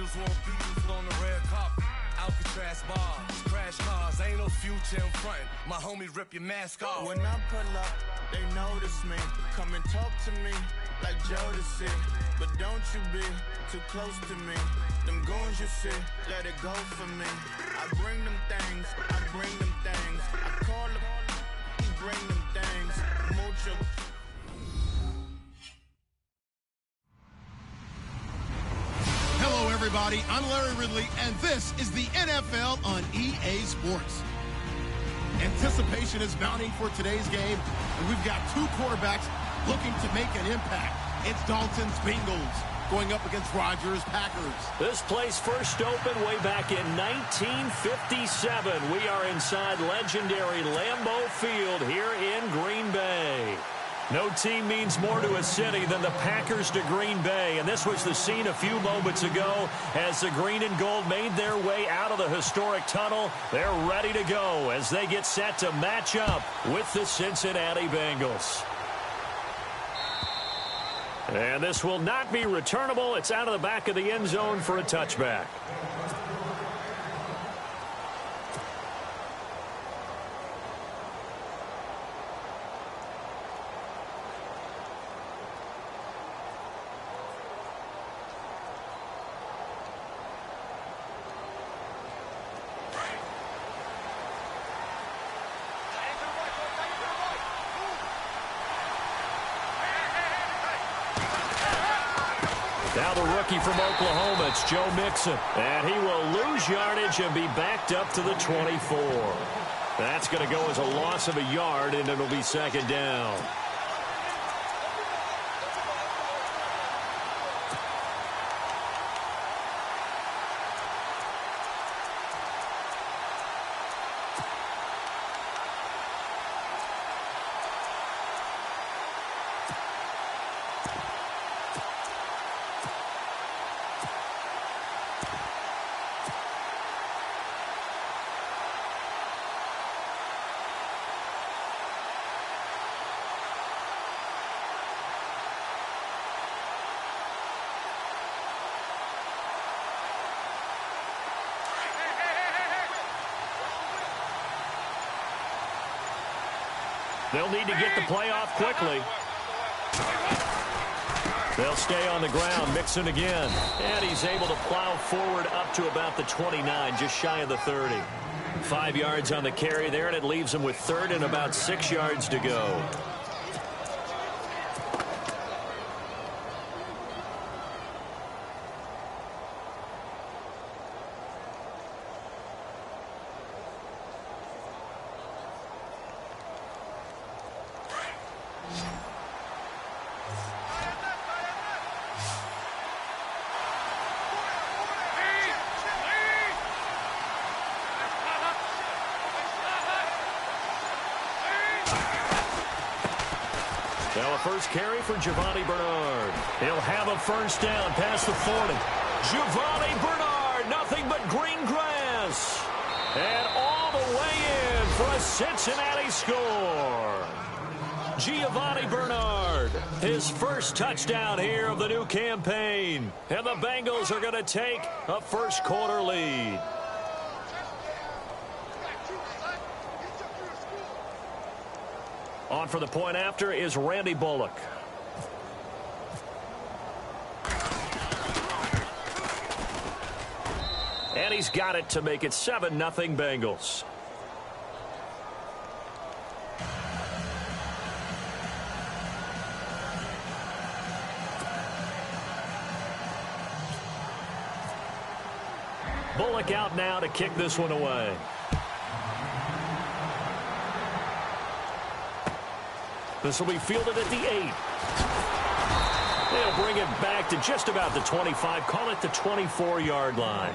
Beatles want Beatles on the red carpet. Alcatraz bars, crash cars, ain't no future in front. My homie rip your mask off. When I pull up, they notice me. Come and talk to me like Jodeci. But don't you be too close to me. Them goons you see, let it go for me. I bring them things, I bring them things. I call them, he bring them things. Mucho. Hello, everybody. I'm Larry Ridley, and this is the NFL on EA Sports. Anticipation is mounting for today's game, and we've got two quarterbacks looking to make an impact. It's Dalton's Bengals going up against Rodgers' Packers. This place first opened way back in 1957. We are inside legendary Lambeau Field here in Green Bay. No team means more to a city than the Packers to Green Bay, and this was the scene a few moments ago as the green and gold made their way out of the historic tunnel. They're ready to go as they get set to match up with the Cincinnati Bengals. And this will not be returnable. It's out of the back of the end zone for a touchback. Now the rookie from Oklahoma, it's Joe Mixon. And he will lose yardage and be backed up to the 24. That's going to go as a loss of a yard, and it'll be second down. They'll need to get the play off quickly. They'll stay on the ground. Mixon again. And he's able to plow forward up to about the 29, just shy of the 30. 5 yards on the carry there, and it leaves him with third and about 6 yards to go. Now a first carry for Giovanni Bernard. He'll have a first down past the 40. Giovanni Bernard, nothing but green grass. And all the way in for a Cincinnati score. Giovanni Bernard, his first touchdown here of the new campaign. And the Bengals are going to take a first quarter lead. On for the point after is Randy Bullock. And he's got it to make it 7-0 Bengals. Bullock out now to kick this one away. This will be fielded at the 8. They'll bring it back to just about the 25. Call it the 24-yard line.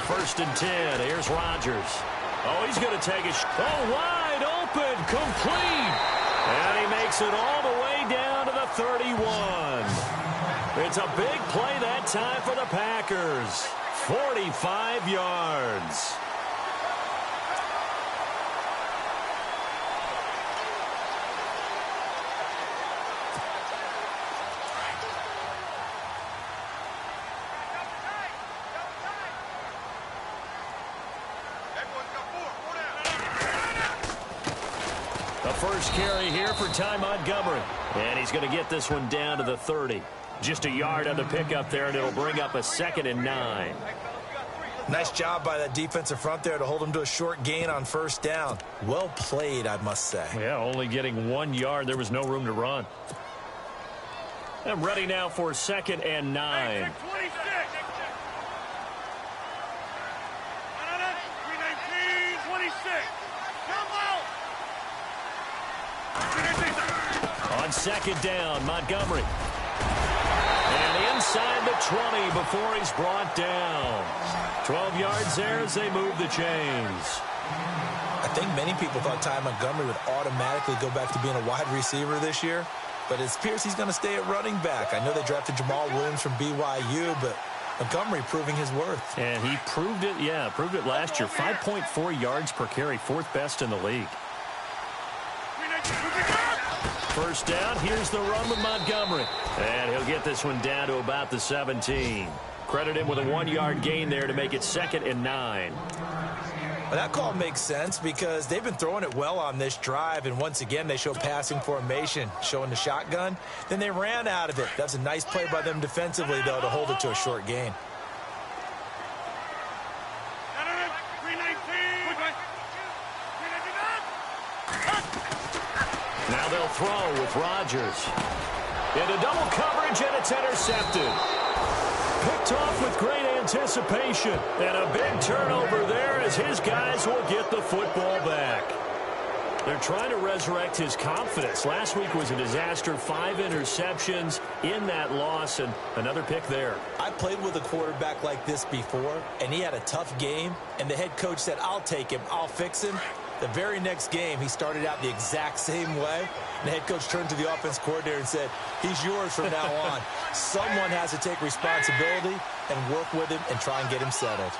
1st and 10. Here's Rodgers. Oh, he's going to take a shot. Oh, wide open, complete. And he makes it all the way down to the 31. It's a big play that time for the Packers. 45 yards. The first carry here for Ty Montgomery. And he's going to get this one down to the 30. Just a yard on the pickup there, and it'll bring up a 2nd and 9. Nice job by that defensive front there to hold him to a short gain on 1st down. Well played, I must say. Yeah, only getting 1 yard. There was no room to run. I'm ready now for 2nd and 9. On 2nd down, Montgomery. And inside the 20 before he's brought down. 12 yards there as they move the chains. I think many people thought Ty Montgomery would automatically go back to being a wide receiver this year, but it appears he's going to stay at running back. I know they drafted Jamal Williams from BYU, but Montgomery proving his worth. And he proved it, proved it last year. 5.4 yards per carry, 4th best in the league. 1st down, here's the run with Montgomery. And he'll get this one down to about the 17. Credit him with a 1-yard gain there to make it 2nd and 9. Well, that call makes sense because they've been throwing it well on this drive, and once again they show passing formation, showing the shotgun. Then they ran out of it. That's a nice play by them defensively, though, to hold it to a short gain. Now they'll throw with Rodgers. Into double coverage, and it's intercepted. Picked off with great anticipation. And a big turnover there as his guys will get the football back. They're trying to resurrect his confidence. Last week was a disaster. 5 interceptions in that loss, and another pick there. I played with a quarterback like this before, and he had a tough game, and the head coach said, I'll take him, I'll fix him. The very next game, he started out the exact same way. And the head coach turned to the offense coordinator and said, he's yours from now on. Someone has to take responsibility and work with him and try and get him settled.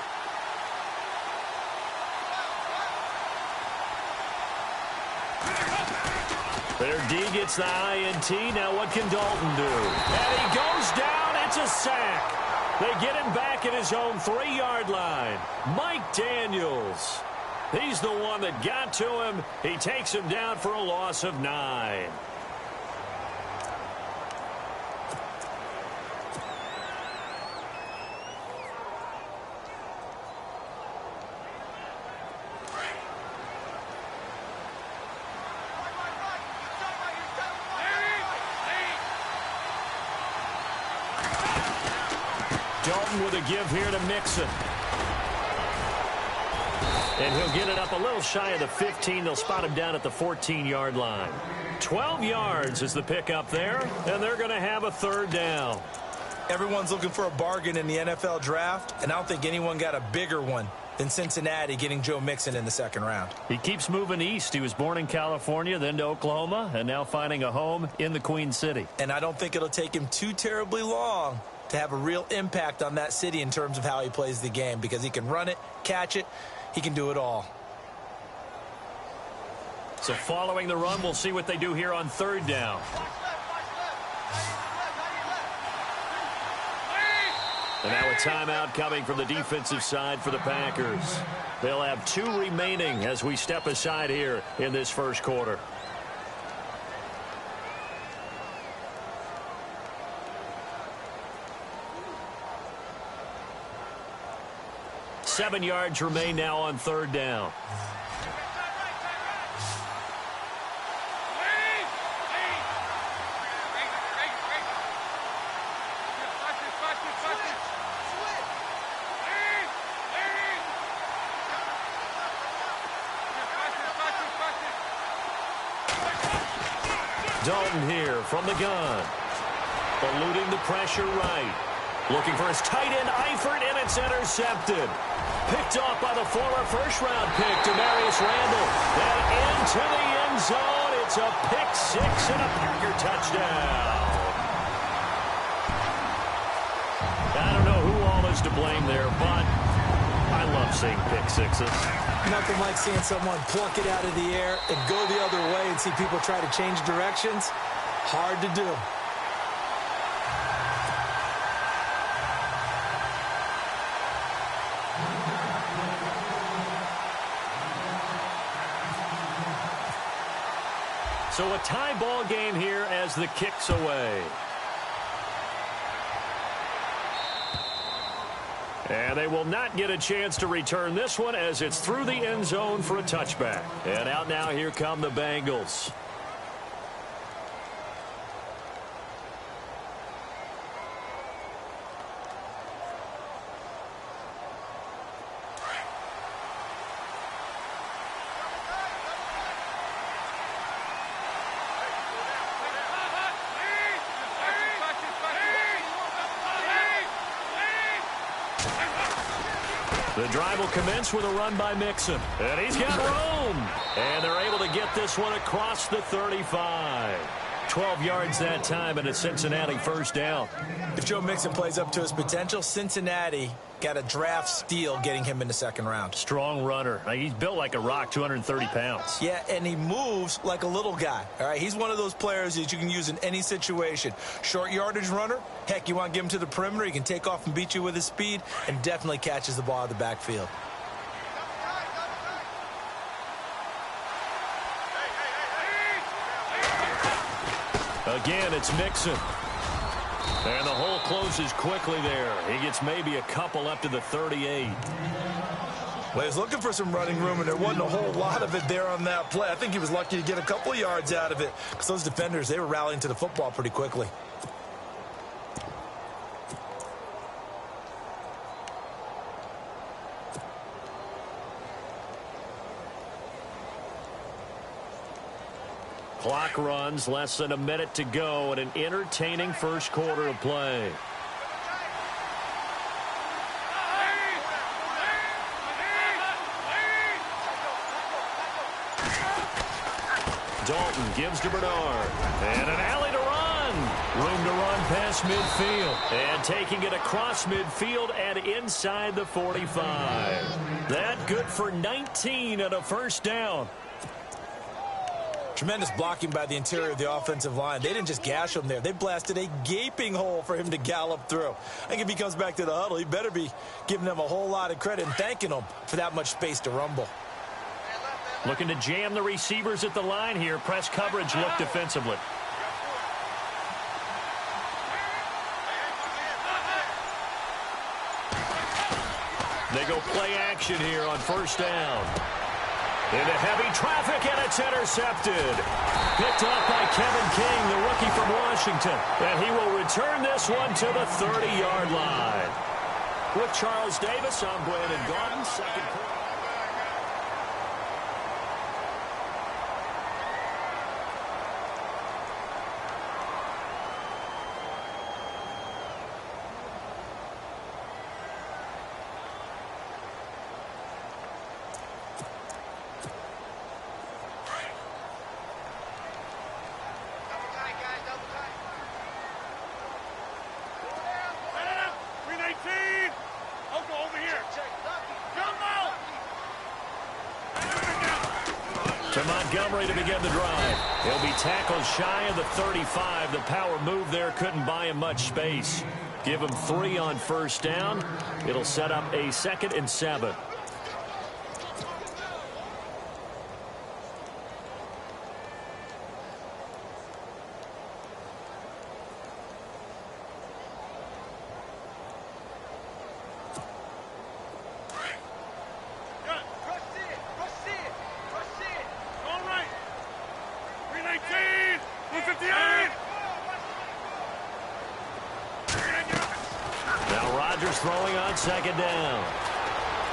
Their D gets the INT. Now what can Dalton do? And he goes down. It's a sack. They get him back at his own 3-yard line. Mike Daniels. He's the one that got to him. He takes him down for a loss of 9. Dalton with a give here to Mixon. And he'll get it up a little shy of the 15. They'll spot him down at the 14-yard line. 12 yards is the pickup there, and they're going to have a 3rd down. Everyone's looking for a bargain in the NFL draft, and I don't think anyone got a bigger one than Cincinnati getting Joe Mixon in the 2nd round. He keeps moving east. He was born in California, then to Oklahoma, and now finding a home in the Queen City. And I don't think it'll take him too terribly long to have a real impact on that city in terms of how he plays the game, because he can run it, catch it, he can do it all. So following the run, we'll see what they do here on 3rd down. And now a timeout coming from the defensive side for the Packers. They'll have 2 remaining as we step aside here in this 1st quarter. Seven yards remain now on 3rd down. Dalton here from the gun. Eluding the pressure right. Looking for his tight end, Eifert, and it's intercepted. Picked off by the former first-round pick, Demarius Randall. And into the end zone. It's a pick six and a Packer touchdown. I don't know who all is to blame there, but I love seeing pick sixes. Nothing like seeing someone pluck it out of the air and go the other way and see people try to change directions. Hard to do. So a tie ball game here as the kick's away. And they will not get a chance to return this one as it's through the end zone for a touchback. And out now, here come the Bengals. The drive will commence with a run by Mixon. And he's got room. And they're able to get this one across the 35. 12 yards that time and a Cincinnati first down. If Joe Mixon plays up to his potential, Cincinnati got a draft steal getting him in the second round. Strong runner. He's built like a rock, 230 pounds. Yeah, and he moves like a little guy. All right, he's one of those players that you can use in any situation. Short yardage runner. Heck, you want to give him to the perimeter. He can take off and beat you with his speed and definitely catches the ball out of the backfield. Again, it's Mixon. And the hole closes quickly there. He gets maybe a couple up to the 38. Well, he was looking for some running room, and there wasn't a whole lot of it there on that play. I think he was lucky to get a couple of yards out of it because those defenders, they were rallying to the football pretty quickly. Clock runs, less than a minute to go, and an entertaining first quarter of play. Dalton gives to Bernard. And an alley to run. Room to run past midfield. And taking it across midfield and inside the 45. That good for 19 and a first down. Tremendous blocking by the interior of the offensive line. They didn't just gash him there. They blasted a gaping hole for him to gallop through. I think if he comes back to the huddle, he better be giving them a whole lot of credit and thanking them for that much space to rumble. Looking to jam the receivers at the line here. Press coverage look defensively. They go play action here on first down. Into heavy traffic, and it's intercepted. Picked off by Kevin King, the rookie from Washington. And he will return this one to the 30-yard line. With Charles Davis, I'm Brandon Gaudin, second quarter. To Montgomery to begin the drive. He'll be tackled shy of the 35. The power move there couldn't buy him much space. Give him 3 on first down. It'll set up a 2nd and 7. Throwing on second down.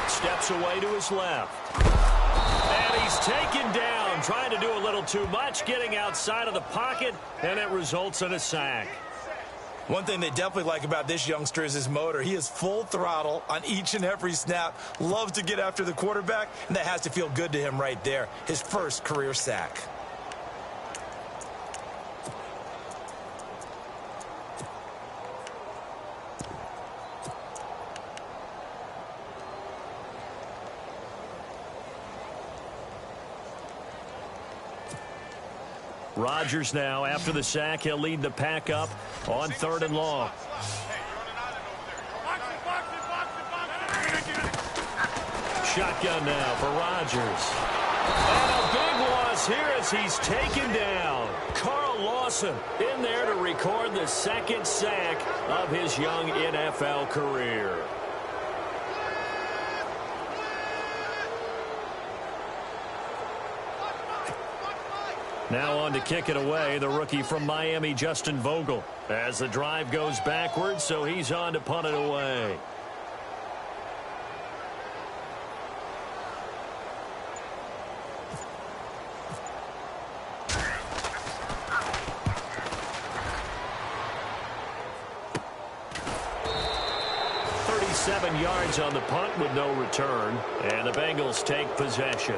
Steps away to his left. And he's taken down, trying to do a little too much, getting outside of the pocket, and it results in a sack. One thing they definitely like about this youngster is his motor. He is full throttle on each and every snap, loves to get after the quarterback, and that has to feel good to him right there. His first career sack. Rodgers now, after the sack, he'll lead the pack up on 3rd and long. Shotgun now for Rodgers. And a big loss here as he's taken down. Carl Lawson in there to record the 2nd sack of his young NFL career. Now on to kick it away, the rookie from Miami, Justin Vogel, as the drive goes backwards, so he's on to punt it away. Yards on the punt with no return, and the Bengals take possession.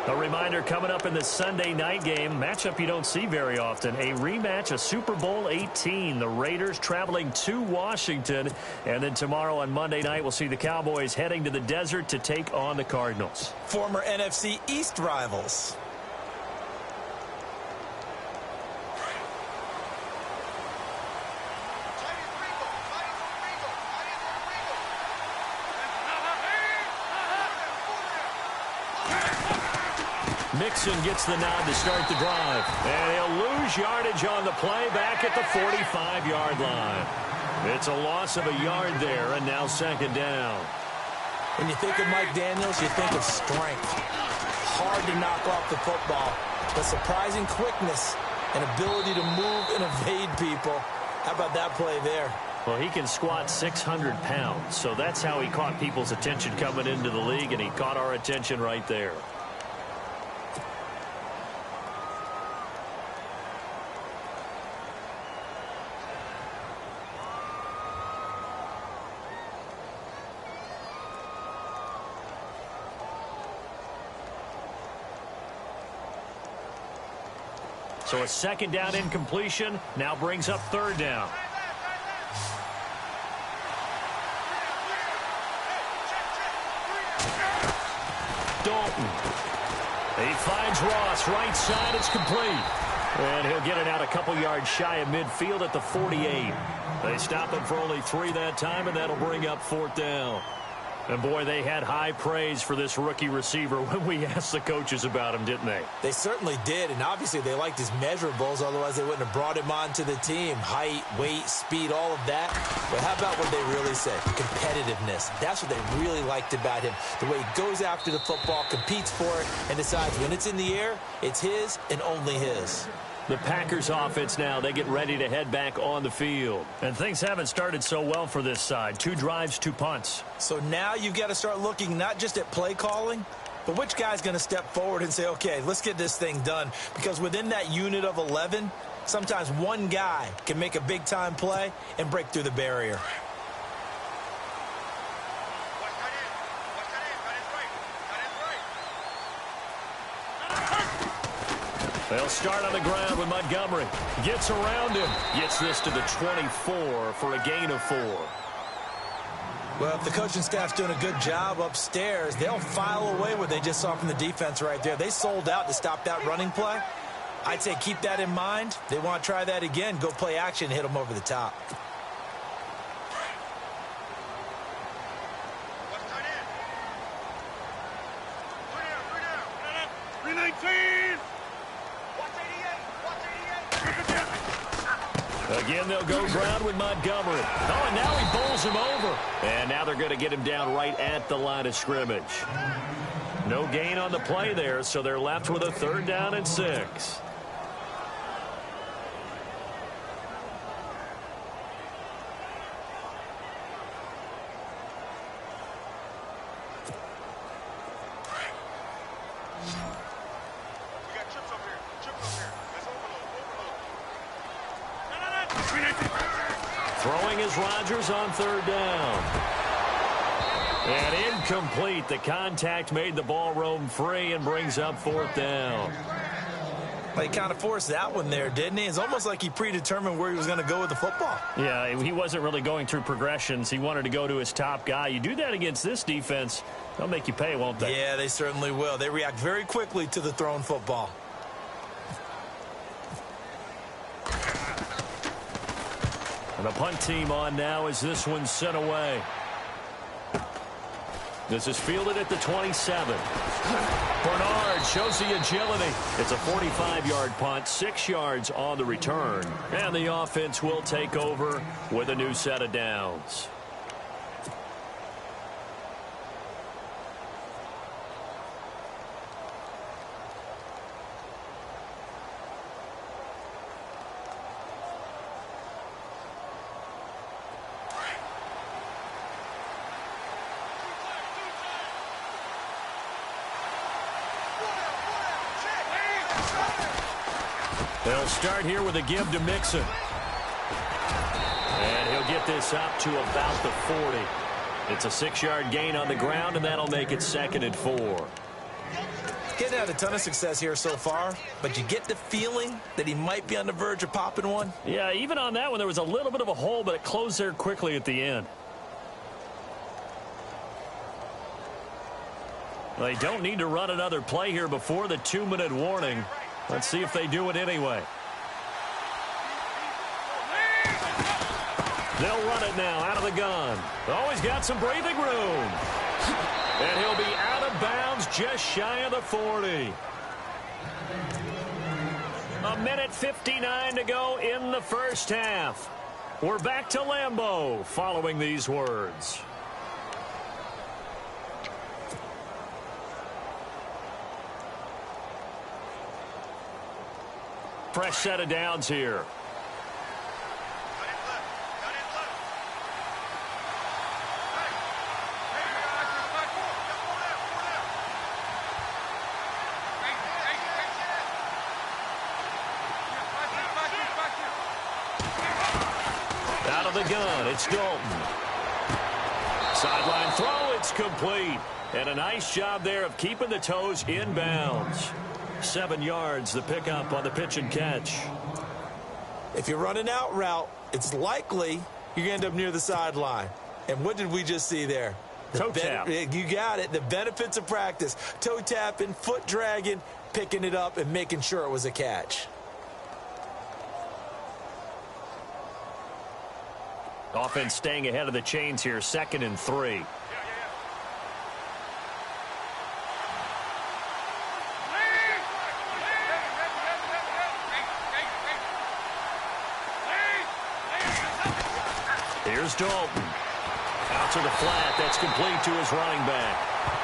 A reminder coming up in the Sunday night game, matchup you don't see very often, a rematch of Super Bowl 18. The Raiders traveling to Washington, and then tomorrow on Monday night we'll see the Cowboys heading to the desert to take on the Cardinals. Former NFC East rivals. Mixon gets the nod to start the drive. And he'll lose yardage on the play back at the 45-yard line. It's a loss of a yard there, and now 2nd down. When you think of Mike Daniels, you think of strength. Hard to knock off the football, but surprising quickness and ability to move and evade people. How about that play there? Well, he can squat 600 pounds, so that's how he caught people's attention coming into the league, and he caught our attention right there. So a 2nd down incompletion now brings up 3rd down. Dalton. He finds Ross right side. It's complete. And he'll get it out a couple yards shy of midfield at the 48. They stop him for only 3 that time, and that'll bring up 4th down. And, boy, they had high praise for this rookie receiver when we asked the coaches about him, didn't they? They certainly did, and obviously they liked his measurables, otherwise they wouldn't have brought him onto the team. Height, weight, speed, all of that. But how about what they really said? Competitiveness. That's what they really liked about him. The way he goes after the football, competes for it, and decides when it's in the air, it's his and only his. The Packers offense now, they get ready to head back on the field. And things haven't started so well for this side. 2 drives, 2 punts. So now you've got to start looking not just at play calling, but which guy's going to step forward and say, okay, let's get this thing done. Because within that unit of 11, sometimes one guy can make a big-time play and break through the barrier. They'll start on the ground with Montgomery. Gets around him. Gets this to the 24 for a gain of 4. Well, if the coaching staff's doing a good job upstairs, they'll file away what they just saw from the defense right there. They sold out to stop that running play. I'd say keep that in mind. They want to try that again. Go play action, hit them over the top. Again, they'll go ground with Montgomery. Oh, and now he bowls him over. And now they're going to get him down right at the line of scrimmage. No gain on the play there, so they're left with a 3rd down and 6. Throwing is Rodgers on third down. And incomplete. The contact made the ball roam free and brings up fourth down. Well, he kind of forced that one there, didn't he? It's almost like he predetermined where he was going to go with the football. Yeah, he wasn't really going through progressions. He wanted to go to his top guy. You do that against this defense, they'll make you pay, won't they? Yeah, they certainly will. They react very quickly to the thrown football. And the punt team on now as this one's sent away. This is fielded at the 27. Bernard shows the agility. It's a 45-yard punt, 6 yards on the return. And the offense will take over with a new set of downs. They'll start here with a give to Mixon. And he'll get this up to about the 40. It's a 6-yard gain on the ground, and that'll make it 2nd and 4. Getting had a ton of success here so far, but you get the feeling that he might be on the verge of popping one. Yeah, even on that one, there was a little bit of a hole, but it closed there quickly at the end. They don't need to run another play here before the 2-minute warning. Let's see if they do it anyway. They'll run it now out of the gun. Oh, he's got some breathing room. And he'll be out of bounds just shy of the 40. 1:59 to go in the first half. We're back to Lambeau following these words. Fresh set of downs here. Out of the gun, it's Dalton. Sideline throw, it's complete. And a nice job there of keeping the toes in bounds. 7 yards, the pickup on the pitch and catch. If you're running out route, it's likely you're going to end up near the sideline. And what did we just see there? Toe tap. You got it. The benefits of practice. Toe tapping, foot dragging, picking it up, and making sure it was a catch. Offense staying ahead of the chains here, 2nd and 3. Here's Dalton. Out to the flat. That's complete to his running back.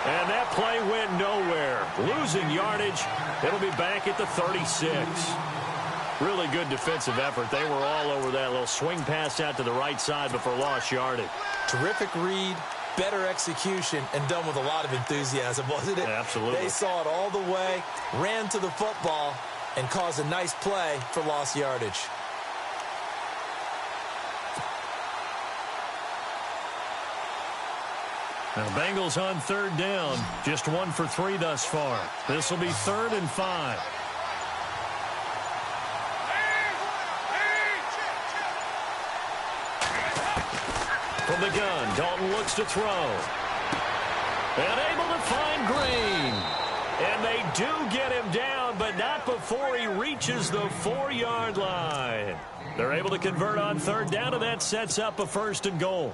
And that play went nowhere. Losing yardage. It'll be back at the 36. Really good defensive effort. They were all over that little swing pass out to the right side before lost yardage. Terrific read, better execution, and done with a lot of enthusiasm, wasn't it? Absolutely. They saw it all the way, ran to the football, and caused a nice play for lost yardage. Now, Bengals on 3rd down. Just 1 for 3 thus far. This will be 3rd and 5. From the gun, Dalton looks to throw. And able to find Green. And they do get him down, but not before he reaches the 4-yard line. They're able to convert on 3rd down, and that sets up a 1st and goal.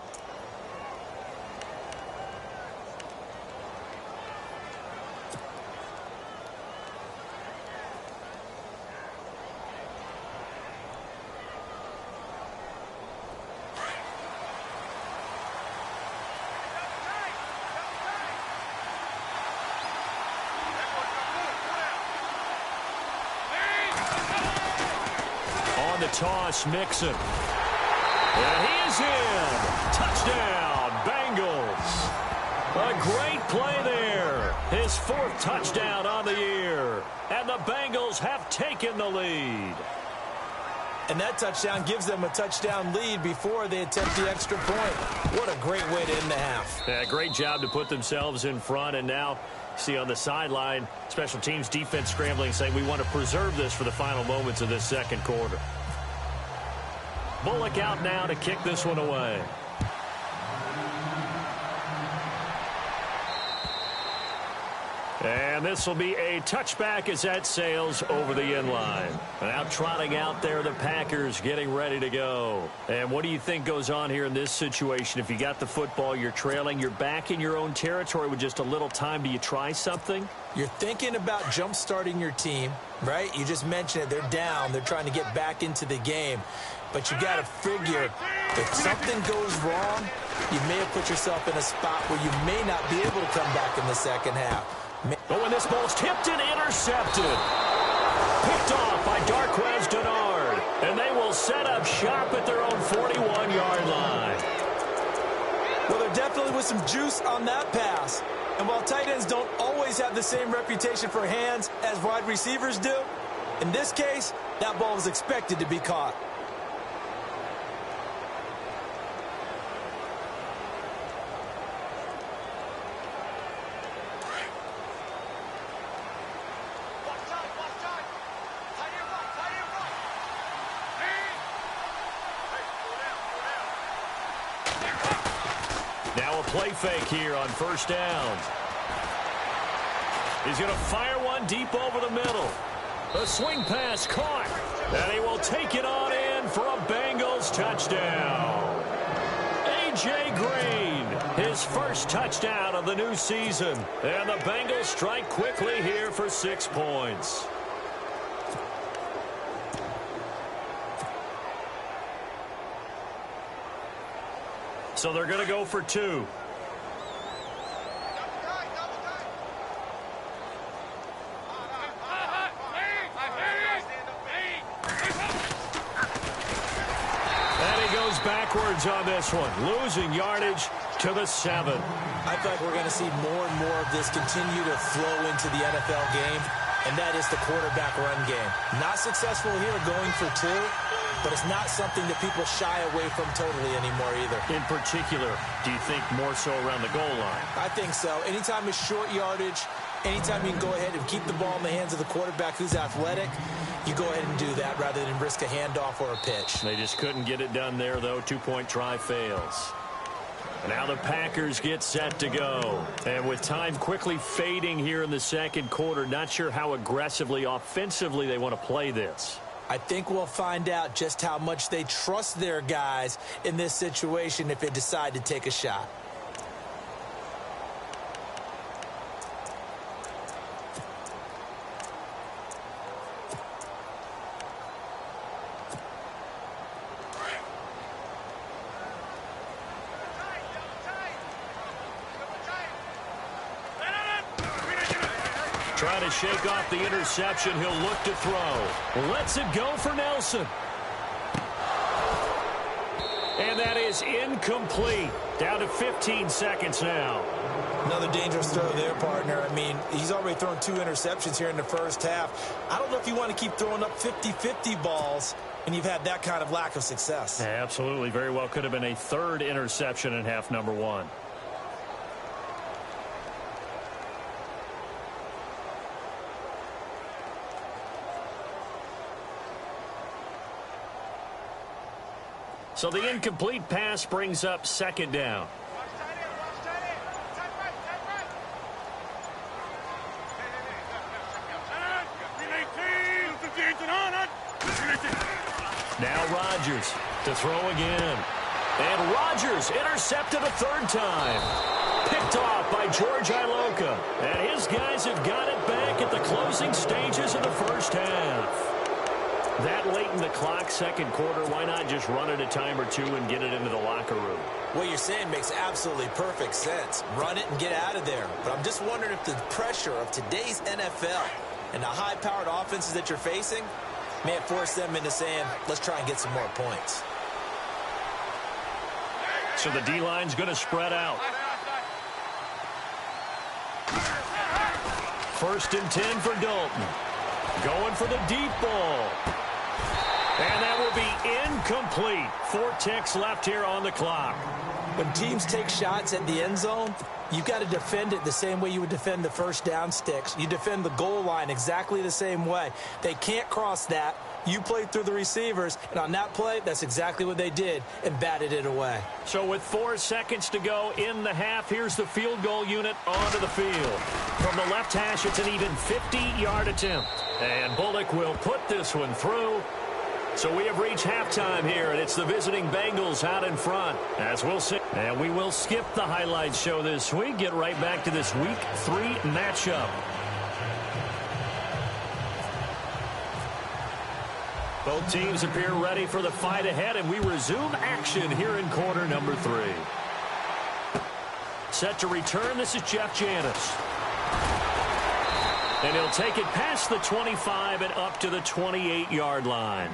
The toss, Mixon. And he is in. Touchdown, Bengals. A great play there. His 4th touchdown on the year. And the Bengals have taken the lead. And that touchdown gives them a touchdown lead before they attempt the extra point. What a great way to end the half. Yeah, great job to put themselves in front. And now, see on the sideline, special teams defense scrambling, saying we want to preserve this for the final moments of this second quarter. Bullock out now to kick this one away. And this will be a touchback as that sails over the end line. And out trotting out there, the Packers getting ready to go. And what do you think goes on here in this situation? If you got the football, you're trailing, you're back in your own territory with just a little time. Do you try something? You're thinking about jump-starting your team, right? You just mentioned it. They're down. They're trying to get back into the game. But you got to figure if something goes wrong, you may have put yourself in a spot where you may not be able to come back in the second half. But when this ball's tipped and intercepted. Picked off by Darquez Denard. And they will set up shop at their own 41-yard line. Well, there definitely was some juice on that pass. And while tight ends don't always have the same reputation for hands as wide receivers do, in this case, that ball was expected to be caught. Now a play fake here on first down. He's going to fire one deep over the middle. A swing pass caught. And he will take it on in for a Bengals touchdown. A.J. Green, his first touchdown of the new season. And the Bengals strike quickly here for 6 points. So they're going to go for 2. Backwards on this one, losing yardage to the 7. I feel like we're going to see more and more of this continue to flow into the NFL game, and that is the quarterback run game. Not successful here going for 2, but it's not something that people shy away from totally anymore either. In particular, do you think more so around the goal line? I think so. Anytime it's short yardage, anytime you can go ahead and keep the ball in the hands of the quarterback who's athletic, you go ahead and do that rather than risk a handoff or a pitch. They just couldn't get it done there, though. 2-point try fails. And now the Packers get set to go. And with time quickly fading here in the second quarter, not sure how aggressively, offensively they want to play this. I think we'll find out just how much they trust their guys in this situation if they decide to take a shot. Trying to shake off the interception. He'll look to throw. Lets it go for Nelson. And that is incomplete. Down to 15 seconds now. Another dangerous throw there, partner. I mean, he's already thrown 2 interceptions here in the first half. I don't know if you want to keep throwing up 50-50 balls when you've had that kind of lack of success. Yeah, absolutely. Very well could have been a 3rd interception in half number 1. So the incomplete pass brings up second down. Now Rodgers to throw again. And Rodgers intercepted a 3rd time. Picked off by George Iloka. And his guys have got it back at the closing stages of the first half. That late in the clock, second quarter, why not just run it a time or 2 and get it into the locker room? What you're saying makes absolutely perfect sense. Run it and get out of there. But I'm just wondering if the pressure of today's NFL and the high-powered offenses that you're facing may have forced them into saying, let's try and get some more points. So the D-line's going to spread out. 1st and 10 for Dalton. Going for the deep ball. And that will be incomplete. 4 ticks left here on the clock. When teams take shots at the end zone, you've got to defend it the same way you would defend the first down sticks. You defend the goal line exactly the same way. They can't cross that. You played through the receivers, and on that play, that's exactly what they did and batted it away. So with 4 seconds to go in the half, here's the field goal unit onto the field. From the left hash, it's an even 50-yard attempt. And Bullock will put this one through. So we have reached halftime here, and it's the visiting Bengals out in front. As we'll see. And we will skip the highlights show this week. Get right back to this Week 3 matchup. Both teams appear ready for the fight ahead, and we resume action here in quarter number 3. Set to return, this is Jeff Janis. And he'll take it past the 25 and up to the 28-yard line.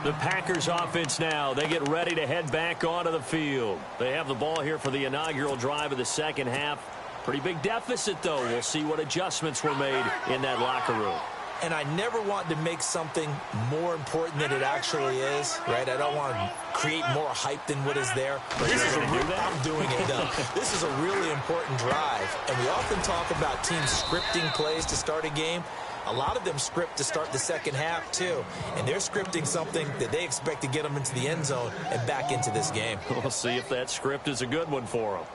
The Packers offense now, they get ready to head back onto the field. They have the ball here for the inaugural drive of the second half. Pretty big deficit, though. We'll see what adjustments were made in that locker room. And I never want to make something more important than it actually is, right? I don't want to create more hype than what is there. But this is I'm doing it, though. This is a really important drive. And we often talk about teams scripting plays to start a game. A lot of them script to start the second half, too. And they're scripting something that they expect to get them into the end zone and back into this game. We'll see if that script is a good one for them.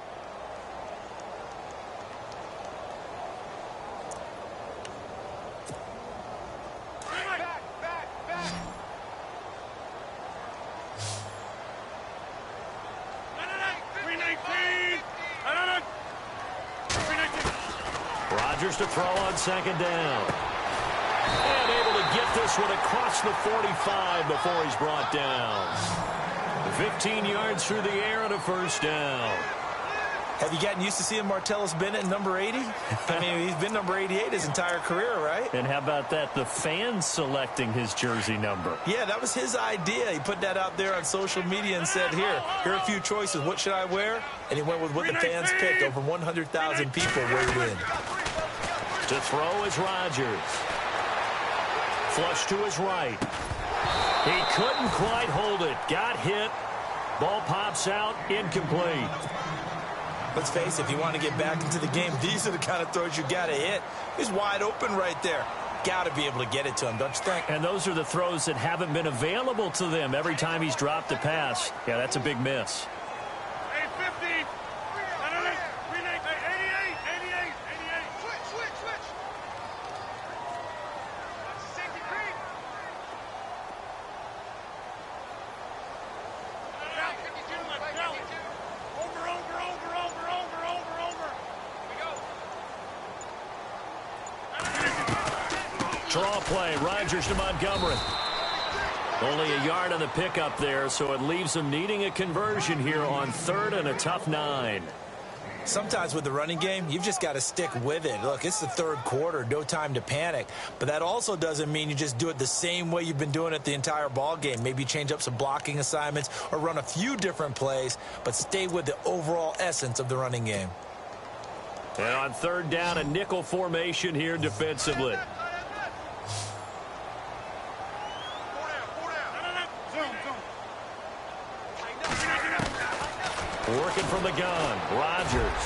Rodgers to throw on second down. And able to get this one across the 45 before he's brought down. 15 yards through the air and a first down. Have you gotten used to seeing Martellus Bennett number 80? I mean, he's been number 88 his entire career, right? And how about that? The fans selecting his jersey number. Yeah, that was his idea. He put that out there on social media and said, here are a few choices. What should I wear? And he went with what the fans picked. Over 100,000 people weighed in. To throw is Rodgers. Flush to his right. He couldn't quite hold it. Got hit. Ball pops out. Incomplete. Let's face it, if you want to get back into the game, these are the kind of throws you got to hit. He's wide open right there. Got to be able to get it to him, don't you think? And those are the throws that haven't been available to them every time he's dropped a pass. Yeah, that's a big miss. Draw play, Rodgers to Montgomery. Only a yard on the pickup there, so it leaves them needing a conversion here on 3rd and a tough 9. Sometimes with the running game, you've just got to stick with it. Look, it's the 3rd quarter, no time to panic. But that also doesn't mean you just do it the same way you've been doing it the entire ball game. Maybe change up some blocking assignments or run a few different plays, but stay with the overall essence of the running game. And on 3rd down, a nickel formation here defensively. Working from the gun, Rodgers.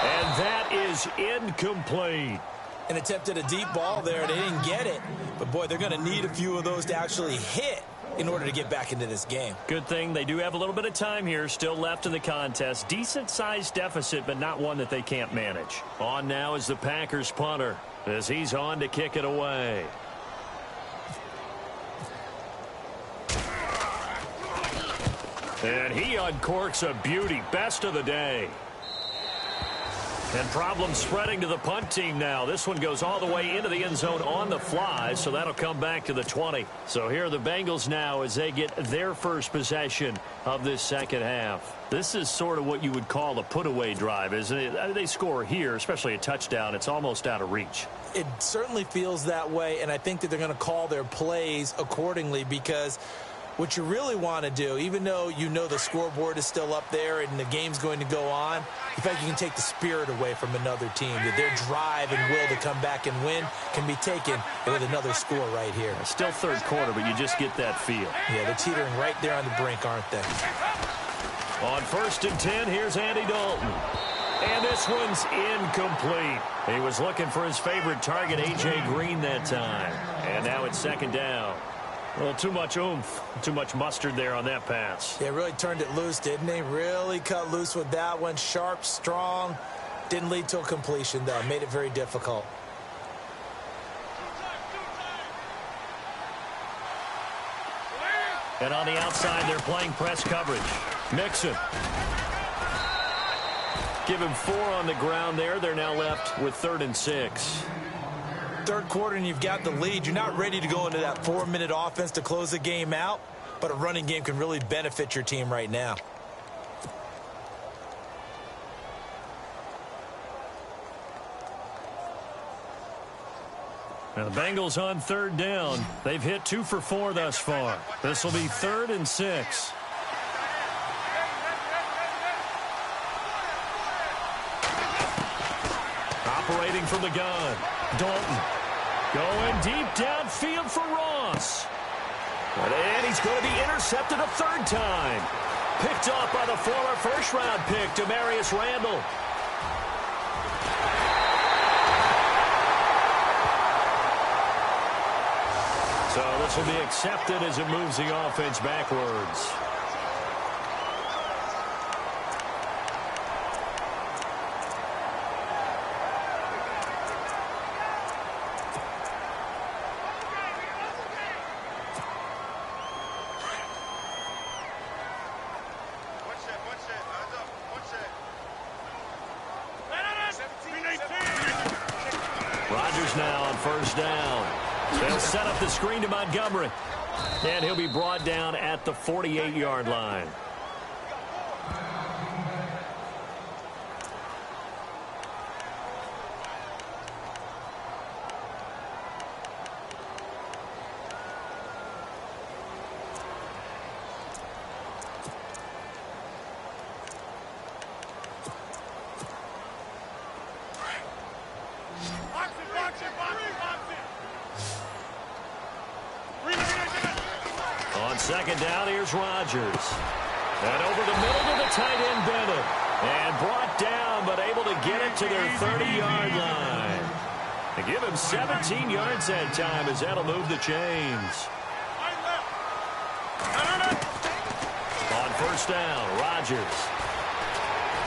And that is incomplete. And attempted a deep ball there. They didn't get it. But, boy, they're going to need a few of those to actually hit in order to get back into this game. Good thing they do have a little bit of time here still left in the contest. Decent-sized deficit, but not one that they can't manage. On now is the Packers punter as he's on to kick it away. And he uncorks a beauty. Best of the day. And problems spreading to the punt team now. This one goes all the way into the end zone on the fly, so that'll come back to the 20. So here are the Bengals now as they get their first possession of this second half. This is sort of what you would call a put-away drive, isn't it? They score here, especially a touchdown. It's almost out of reach. It certainly feels that way, and I think that they're going to call their plays accordingly because what you really want to do, even though you know the scoreboard is still up there and the game's going to go on, you feel like you can take the spirit away from another team. That their drive and will to come back and win can be taken with another score right here. Still third quarter, but you just get that feel. Yeah, they're teetering right there on the brink, aren't they? On 1st and 10, here's Andy Dalton. And this one's incomplete. He was looking for his favorite target, A.J. Green, that time. And now it's 2nd down. Well, too much oomph, too much mustard there on that pass. Yeah, really turned it loose, didn't he? Really cut loose with that one. Sharp, strong. Didn't lead to a completion, though. Made it very difficult. And on the outside, they're playing press coverage. Mixon. Give him 4 on the ground there. They're now left with 3rd and 6. Third quarter and you've got the lead. You're not ready to go into that 4-minute offense to close the game out, but a running game can really benefit your team right now. Now the Bengals on 3rd down. They've hit 2 for 4 thus far. This will be 3rd and 6. Operating from the gun. Dalton going deep downfield for Ross. And he's going to be intercepted a 3rd time. Picked off by the former first-round pick, Demarius Randall. So this will be accepted as it moves the offense backwards. Rodgers now on 1st down. They'll set up the screen to Montgomery. And he'll be brought down at the 48-yard line. On 2nd down, here's Rodgers. And over the middle to the tight end, Bennett. And brought down, but able to get it to their 30-yard line. They give him 17 yards that time as that'll move the chains. On 1st down, Rodgers.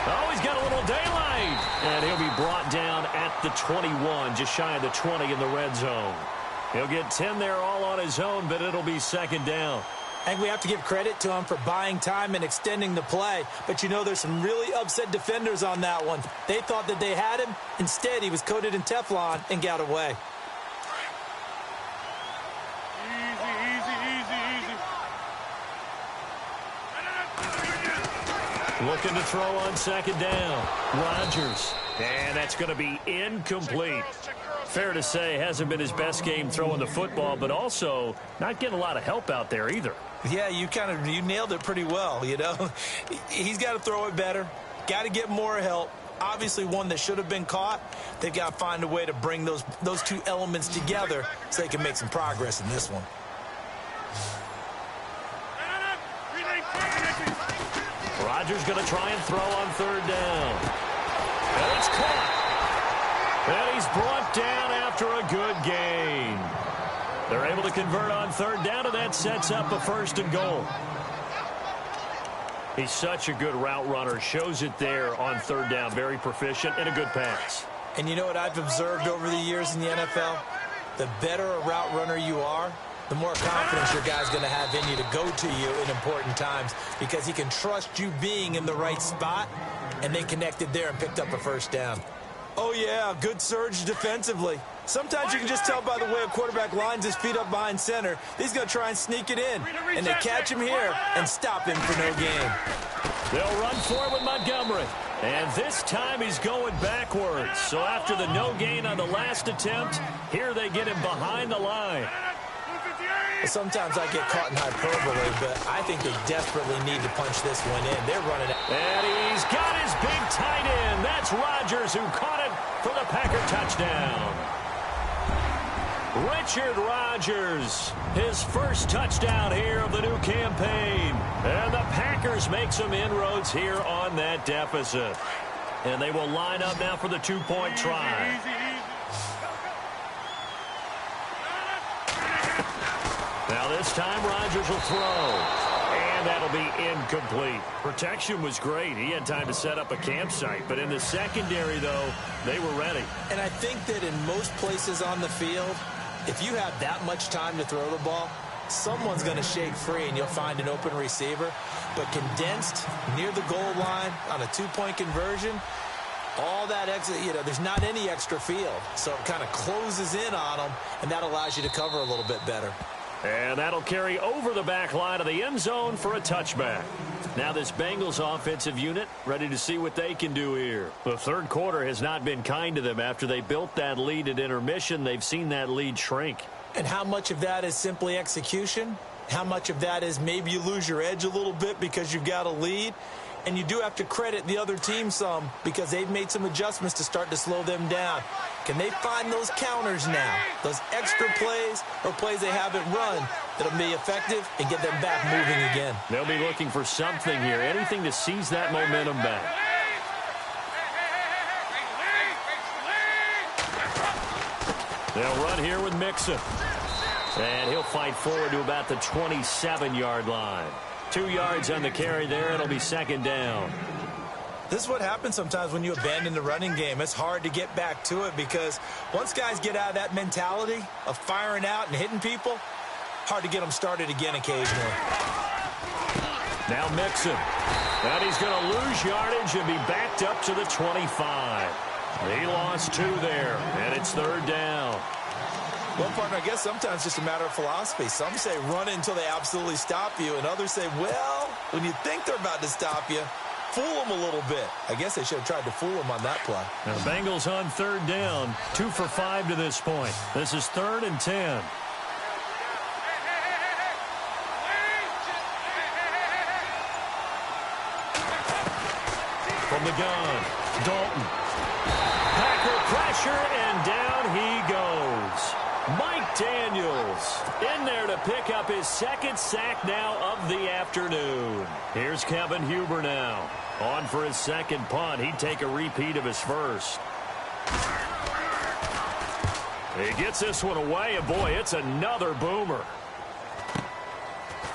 Oh, he's got a little daylight. And he'll be brought down at the 21, just shy of the 20 in the red zone. He'll get 10 there all on his own, but it'll be 2nd down. I think we have to give credit to him for buying time and extending the play. But, you know, there's some really upset defenders on that one. They thought that they had him. Instead, he was coated in Teflon and got away. Looking to throw on 2nd down. Rodgers. And that's going to be incomplete. Fair to say, hasn't been his best game throwing the football, but also not getting a lot of help out there either. Yeah, you nailed it pretty well, you know. He's got to throw it better. Got to get more help. Obviously one that should have been caught. They've got to find a way to bring those 2 elements together so they can make some progress in this one. Rodgers going to try and throw on 3rd down. And it's caught. And he's brought down after a good gain. They're able to convert on 3rd down, and that sets up a 1st and goal. He's such a good route runner. Shows it there on 3rd down. Very proficient and a good pass. And you know what I've observed over the years in the NFL? The better a route runner you are, the more confidence your guy's going to have in you to go to you in important times because he can trust you being in the right spot, and they connected there and picked up a 1st down. Oh, yeah, good surge defensively. Sometimes you can just tell by the way a quarterback lines his feet up behind center. He's going to try and sneak it in, and they catch him here and stop him for no gain. They'll run for it with Montgomery. And this time he's going backwards. So after the no gain on the last attempt, here they get him behind the line. Sometimes I get caught in hyperbole, but I think they desperately need to punch this one in. They're running it. And he's got his big tight end. That's Rodgers who caught it for the Packer touchdown. Richard Rodgers, his first touchdown here of the new campaign. And the Packers make some inroads here on that deficit. And they will line up now for the two-point try. Now this time Rodgers will throw. And that'll be incomplete. Protection was great. He had time to set up a campsite. But in the secondary, though, they were ready. And I think that in most places on the field, if you have that much time to throw the ball, someone's going to shake free and you'll find an open receiver. But condensed near the goal line on a two-point conversion, all that extra, there's not any extra field. So it kind of closes in on them, and that allows you to cover a little bit better. And that'll carry over the back line of the end zone for a touchback. Now this Bengals offensive unit ready to see what they can do here. The third quarter has not been kind to them. After they built that lead at intermission, they've seen that lead shrink. And how much of that is simply execution? How much of that is maybe you lose your edge a little bit because you've got a lead? And you do have to credit the other team some because they've made some adjustments to start to slow them down. Can they find those counters now, those extra plays or plays they haven't run that'll be effective and get them back moving again? They'll be looking for something here, anything to seize that momentum back. They'll run here with Mixon. And he'll fight forward to about the 27-yard line. 2 yards on the carry there. It'll be second down. This is what happens sometimes when you abandon the running game. It's hard to get back to it because once guys get out of that mentality of firing out and hitting people, hard to get them started again occasionally. Now Mixon. And he's going to lose yardage and be backed up to the 25. He lost 2 there, and it's third down. Well, partner, I guess sometimes it's just a matter of philosophy. Some say run it until they absolutely stop you, and others say, well, when you think they're about to stop you, fool them a little bit. I guess they should have tried to fool them on that play. Now, the Bengals on third down, 2 for 5 to this point. This is 3rd and 10. From the gun, Dalton. Packer pressure, and down he goes. Mike Daniels in there to pick up his second sack now of the afternoon. Here's Kevin Huber now. On for his second punt. He'd take a repeat of his first. He gets this one away, and boy, it's another boomer.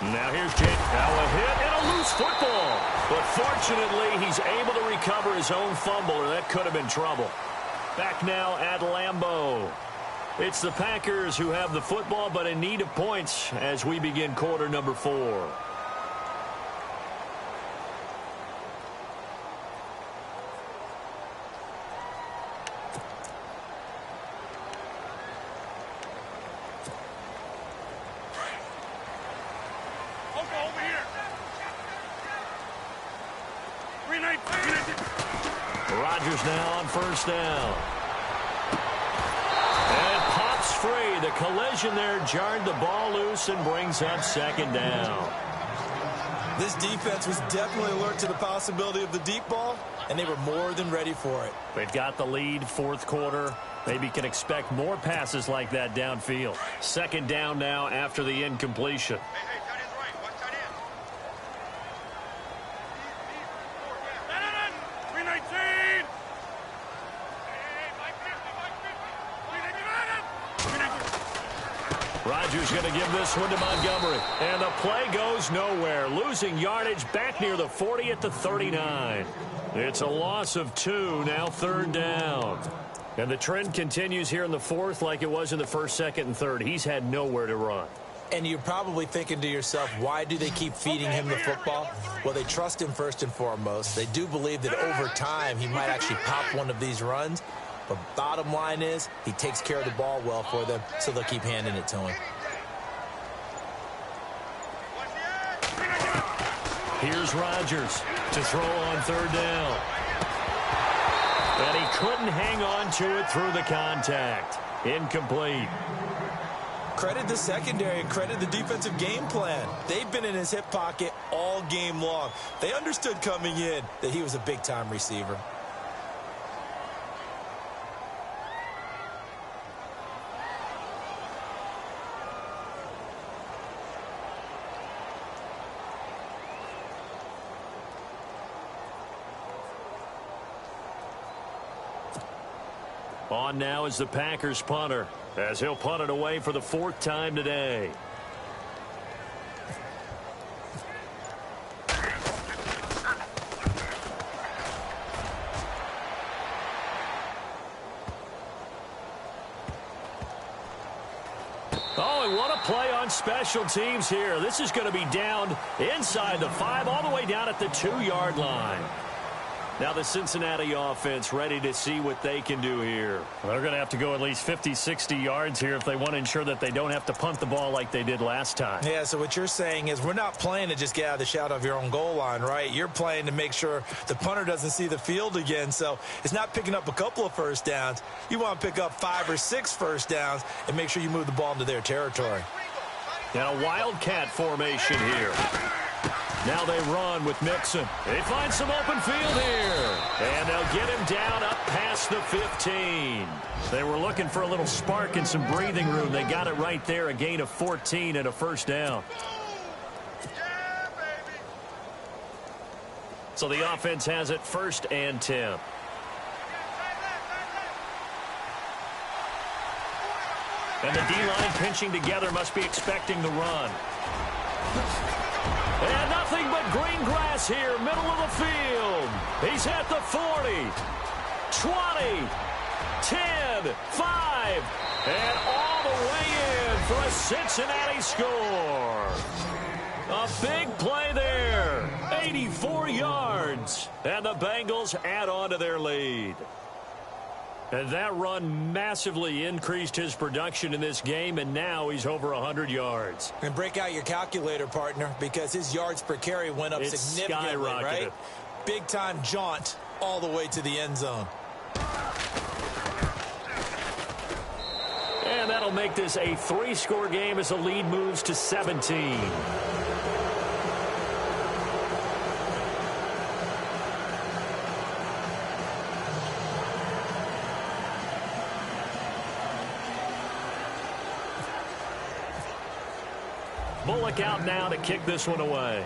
Now here's Jake. Now a hit and a loose football. But fortunately, he's able to recover his own fumble, or that could have been trouble. Back now at Lambeau. It's the Packers who have the football, but in need of points as we begin quarter number 4. Over here. Rodgers now on first down. And pops free. The collision there jarred the ball loose and brings up second down. This defense was definitely alert to the possibility of the deep ball, and they were more than ready for it. They've got the lead, fourth quarter. Maybe can expect more passes like that downfield. Second down now after the incompletion. Hey, tight end's right. Watch tight end. 319. Rodgers going to give this one to Montgomery. And the play goes nowhere. Losing yardage back near the 40 at the 39. It's a loss of 2, now third down. And the trend continues here in the fourth like it was in the first, second, and third. He's had nowhere to run. And you're probably thinking to yourself, why do they keep feeding him the football? Well, they trust him first and foremost. They do believe that over time he might actually pop one of these runs. But bottom line is he takes care of the ball well for them, so they'll keep handing it to him. Here's Rodgers to throw on third down. And he couldn't hang on to it through the contact. Incomplete. Credit the secondary and credit the defensive game plan. They've been in his hip pocket all game long. They understood coming in that he was a big-time receiver. On now is the Packers punter, as he'll punt it away for the 4th time today. Oh, and what a play on special teams here. This is going to be down inside the 5, all the way down at the 2-yard line. Now the Cincinnati offense ready to see what they can do here. They're going to have to go at least 50, 60 yards here if they want to ensure that they don't have to punt the ball like they did last time. Yeah, so what you're saying is we're not playing to just get out of the shadow of your own goal line, right? You're playing to make sure the punter doesn't see the field again. So it's not picking up a couple of first downs. You want to pick up 5 or 6 first downs and make sure you move the ball into their territory. And a wildcat formation here. Now they run with Mixon. They find some open field here. And they'll get him down up past the 15. They were looking for a little spark and some breathing room. They got it right there, a gain of 14 and a first down. So the offense has it 1st and 10. And the D-line pinching together must be expecting the run. And nothing but green grass here, middle of the field. He's at the 40, 20, 10, 5, and all the way in for a Cincinnati score. A big play there, 84 yards, and the Bengals add on to their lead. And that run massively increased his production in this game, and now he's over 100 yards. And break out your calculator, partner, because his yards per carry went up significantly, right? Big-time jaunt all the way to the end zone. And that'll make this a 3-score game as the lead moves to 17. Bullock out now to kick this one away.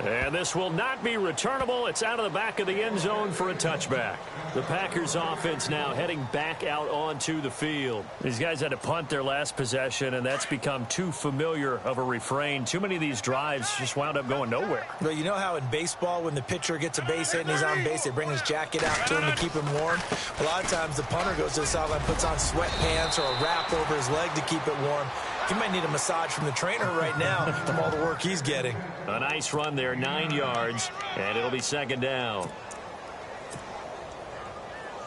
And this will not be returnable. It's out of the back of the end zone for a touchback. The Packers offense now heading back out onto the field. These guys had to punt their last possession, and that's become too familiar of a refrain. Too many of these drives just wound up going nowhere. Well, you know how in baseball when the pitcher gets a base hit and he's on base, they bring his jacket out to him to keep him warm? A lot of times the punter goes to the sideline, puts on sweatpants or a wrap over his leg to keep it warm. He might need a massage from the trainer right now from all the work he's getting. A nice run there, 9 yards, and it'll be 2nd down.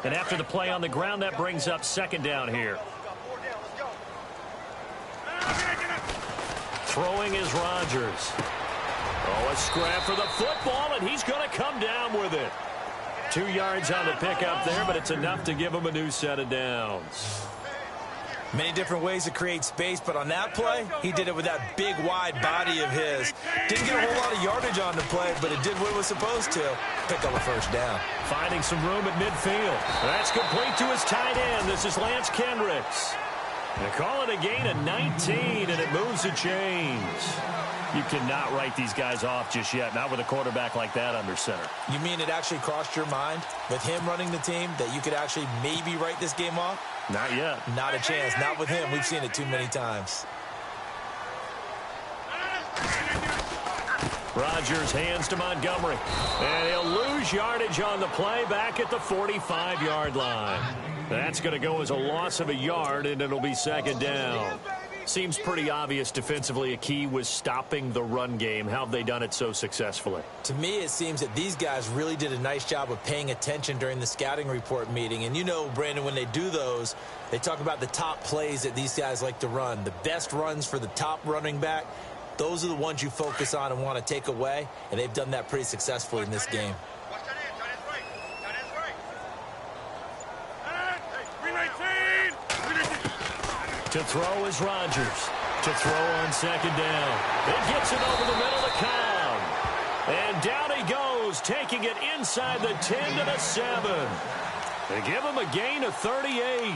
And after the play on the ground, that brings up 2nd down here. Throwing is Rodgers. Oh, a scrap for the football, and he's going to come down with it. 2 yards on the pickup there, but it's enough to give him a new set of downs. Many different ways to create space, but on that play, he did it with that big, wide body of his. Didn't get a whole lot of yardage on the play, but it did what it was supposed to. Pick up a first down. Finding some room at midfield. That's complete to his tight end. This is Lance Kendricks. They call it a gain of 19, and it moves the chains. You cannot write these guys off just yet, not with a quarterback like that under center. You mean it actually crossed your mind with him running the team that you could actually maybe write this game off? Not yet. Not a chance. Not with him. We've seen it too many times. Rodgers hands to Montgomery. And he'll lose yardage on the play back at the 45-yard line. That's going to go as a loss of a yard, and it'll be 2nd down. Seems pretty obvious defensively a key was stopping the run game. How have they done it so successfully? To me, it seems that these guys really did a nice job of paying attention during the scouting report meeting. And you know, Brandon, when they do those, they talk about the top plays that these guys like to run. The best runs for the top running back, those are the ones you focus on and want to take away. And they've done that pretty successfully in this game. To throw is Rodgers. To throw on second down. It gets it over the middle to Cobb. And down he goes, taking it inside the 10 to the 7. They give him a gain of 38.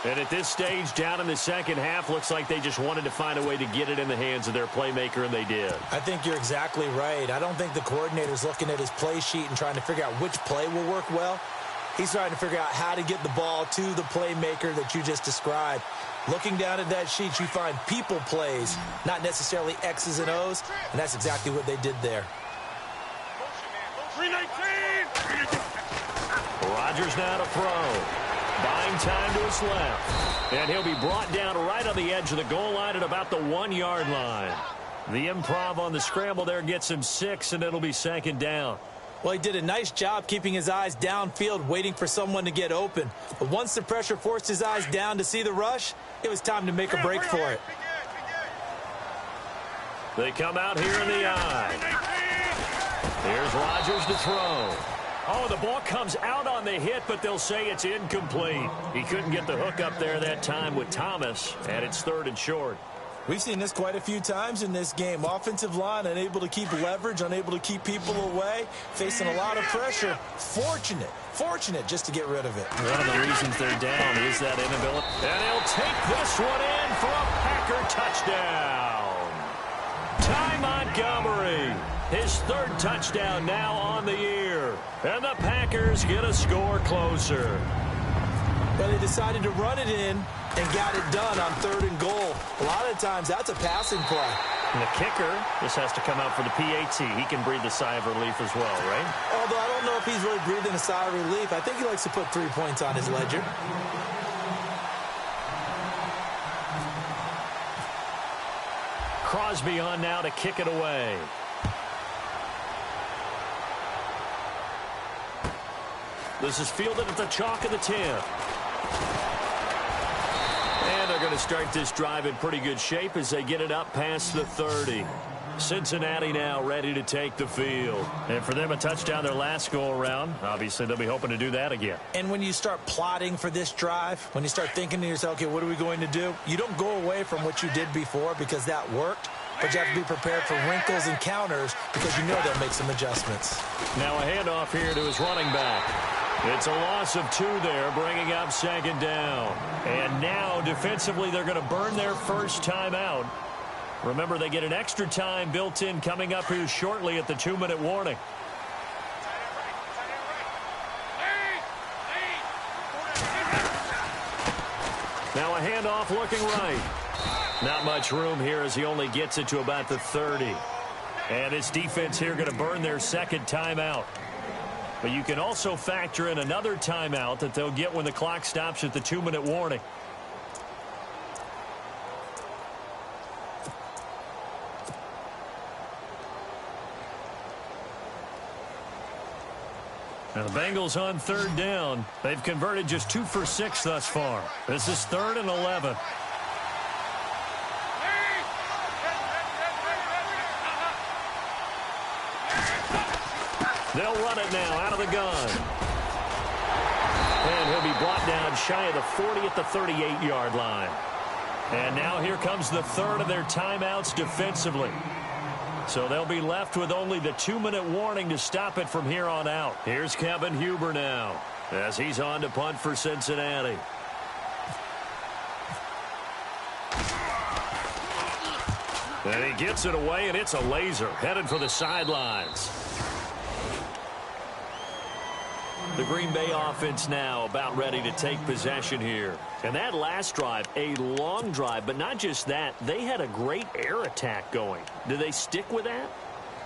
And at this stage, down in the second half, looks like they just wanted to find a way to get it in the hands of their playmaker, and they did. I think you're exactly right. I don't think the coordinator's looking at his play sheet and trying to figure out which play will work well. He's trying to figure out how to get the ball to the playmaker that you just described. Looking down at that sheet, you find people plays, not necessarily X's and O's, and that's exactly what they did there. 319! Rodgers now to throw. Buying time to his left. And he'll be brought down right on the edge of the goal line at about the 1-yard line. The improv on the scramble there gets him 6, and it'll be second down. Well, he did a nice job keeping his eyes downfield, waiting for someone to get open. But once the pressure forced his eyes down to see the rush, it was time to make a break for it. They come out here in the eye. Here's Rodgers to throw. Oh, the ball comes out on the hit, but they'll say it's incomplete. He couldn't get the hook up there that time with Thomas, and it's 3rd and short. We've seen this quite a few times in this game. Offensive line unable to keep leverage, unable to keep people away, facing a lot of pressure. Fortunate just to get rid of it. One of the reasons they're down is that inability. And he'll take this one in for a Packer touchdown. Ty Montgomery, his 3rd touchdown now on the year. And the Packers get a score closer. But they decided to run it in and got it done on 3rd and goal. A lot of times that's a passing play. And the kicker, this has to come out for the PAT. He can breathe a sigh of relief as well, right? Although I don't know if he's really breathing a sigh of relief. I think he likes to put 3 points on his ledger. Crosby on now to kick it away. This is fielded at the chalk of the 10. And they're going to start this drive in pretty good shape as they get it up past the 30. Cincinnati now ready to take the field. And for them, a touchdown their last go-around. Obviously, they'll be hoping to do that again. And when you start plotting for this drive, when you start thinking to yourself, okay, what are we going to do? You don't go away from what you did before because that worked. But you have to be prepared for wrinkles and counters because you know they'll make some adjustments. Now a handoff here to his running back. It's a loss of 2 there, bringing up second down. And now, defensively, they're going to burn their first timeout. Remember, they get an extra time built in coming up here shortly at the 2-minute warning. Now a handoff looking right. Not much room here as he only gets it to about the 30. And his defense here going to burn their second timeout. But you can also factor in another timeout that they'll get when the clock stops at the 2-minute warning. Now the Bengals on 3rd down. They've converted just 2 for 6 thus far. This is 3rd and 11. They'll run it now out of the gun. And he'll be brought down shy of the 40 at the 38-yard line. And now here comes the 3rd of their timeouts defensively. So they'll be left with only the 2-minute warning to stop it from here on out. Here's Kevin Huber now as he's on to punt for Cincinnati. And he gets it away, and it's a laser headed for the sidelines. The Green Bay offense now about ready to take possession here. And that last drive, a long drive, but not just that. They had a great air attack going. Do they stick with that?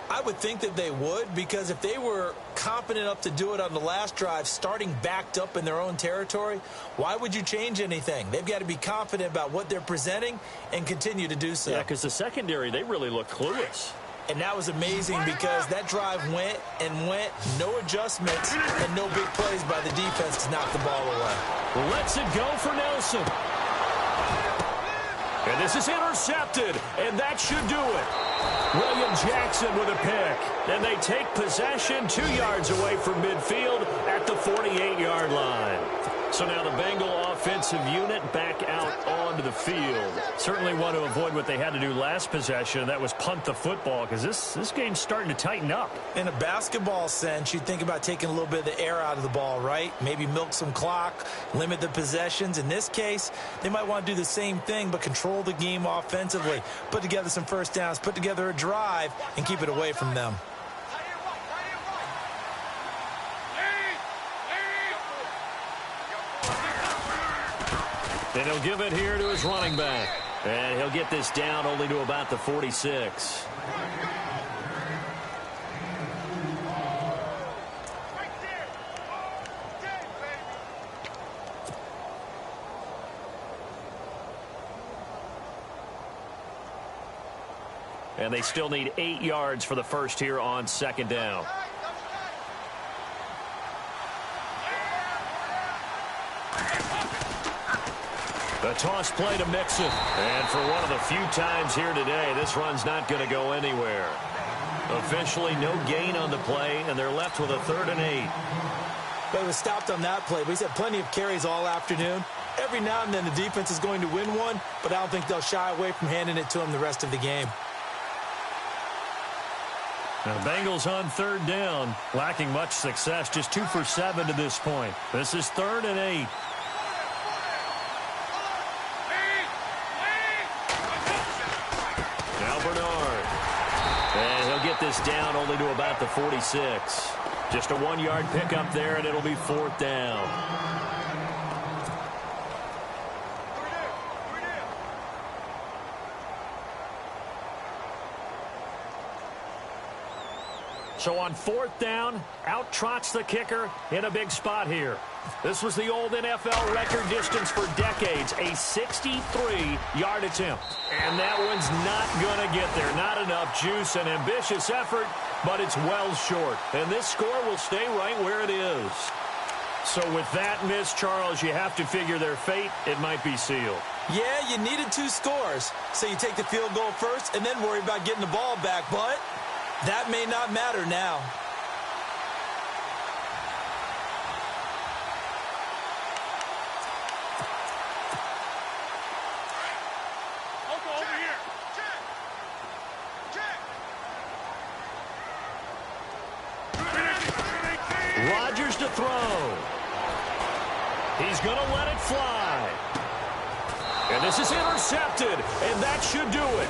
I would think that they would, because if they were confident enough to do it on the last drive, starting backed up in their own territory, why would you change anything? They've got to be confident about what they're presenting and continue to do so. Yeah, because the secondary, they really look clueless. And that was amazing because that drive went and went, no adjustments, and no big plays by the defense to knock the ball away. Lets it go for Nelson. And this is intercepted, and that should do it. William Jackson with a pick. And they take possession 2 yards away from midfield at the 48-yard line. So now the Bengal offensive unit back out onto the field. Certainly want to avoid what they had to do last possession. That was punt the football, because this game's starting to tighten up. In a basketball sense, you think about taking a little bit of the air out of the ball, right? Maybe milk some clock, limit the possessions. In this case, they might want to do the same thing, but control the game offensively. Put together some first downs, put together a drive, and keep it away from them. And he'll give it here to his running back. And he'll get this down only to about the 46. And they still need 8 yards for the first here on second down. The toss play to Mixon. And for one of the few times here today, this run's not going to go anywhere. Officially no gain on the play, and they're left with a 3rd and 8. But it was stopped on that play. But he's had plenty of carries all afternoon. Every now and then the defense is going to win one, but I don't think they'll shy away from handing it to him the rest of the game. Now, the Bengals on 3rd down, lacking much success, just 2 for 7 to this point. This is 3rd and 8. Get this down only to about the 46. Just a 1-yard pickup there, and it'll be 4th down. So on 4th down, out trots the kicker in a big spot here. This was the old NFL record distance for decades, a 63-yard attempt. And that one's not going to get there. Not enough juice, an ambitious effort, but it's well short. And this score will stay right where it is. So with that miss, Charles, you have to figure their fate. It might be sealed. Yeah, you needed 2 scores. So you take the field goal first and then worry about getting the ball back. But that may not matter now. Rodgers to throw. He's going to let it fly. And this is intercepted, and that should do it.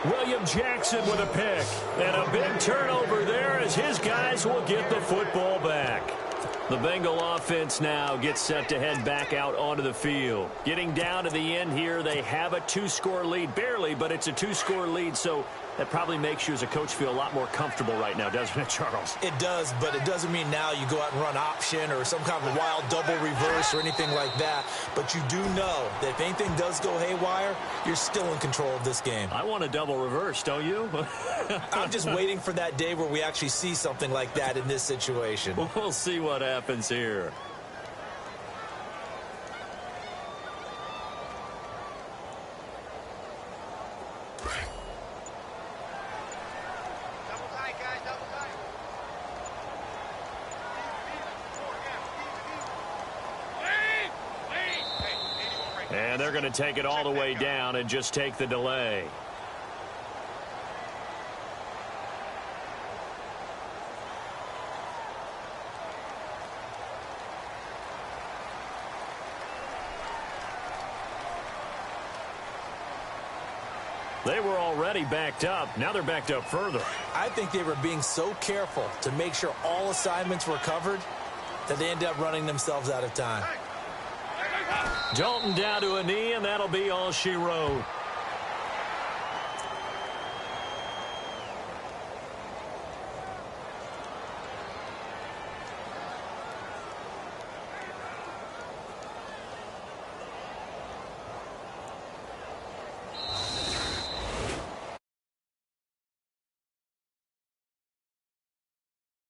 William Jackson with a pick. And a big turnover there as his guys will get the football back. The Bengal offense now gets set to head back out onto the field. Getting down to the end here, they have a 2-score lead. Barely, but it's a 2-score lead, so that probably makes you as a coach feel a lot more comfortable right now, doesn't it, Charles? It does, but it doesn't mean now you go out and run option or some kind of a wild double reverse or anything like that. But you do know that if anything does go haywire, you're still in control of this game. I want a double reverse, don't you? I'm just waiting for that day where we actually see something like that in this situation. We'll see what happens here. And they're going to take it all the way down and just take the delay. They were already backed up. Now they're backed up further. I think they were being so careful to make sure all assignments were covered that they ended up running themselves out of time. Dalton down to a knee, and that'll be all she wrote.